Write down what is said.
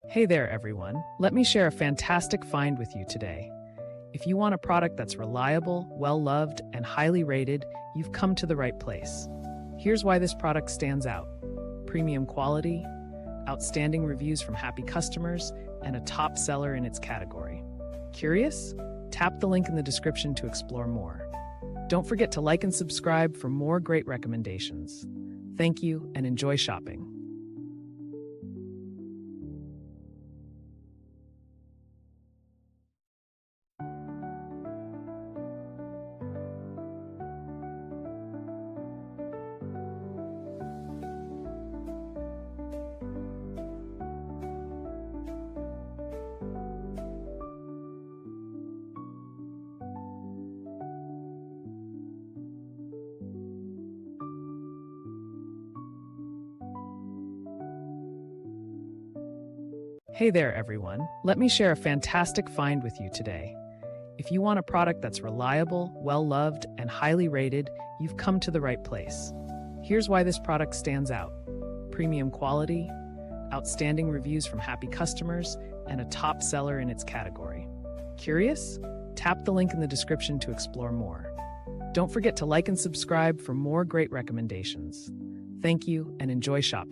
Hey there, everyone. Let me share a fantastic find with you today. If you want a product that's reliable, well-loved, and highly rated, you've come to the right place. Here's why this product stands out. Premium quality, outstanding reviews from happy customers, and a top seller in its category. Curious? Tap the link in the description to explore more. Don't forget to like and subscribe for more great recommendations. Thank you and enjoy shopping. Hey there, everyone. Let me share a fantastic find with you today. If you want a product that's reliable, well-loved, and highly rated, you've come to the right place. Here's why this product stands out. Premium quality, outstanding reviews from happy customers, and a top seller in its category. Curious? Tap the link in the description to explore more. Don't forget to like and subscribe for more great recommendations. Thank you and enjoy shopping.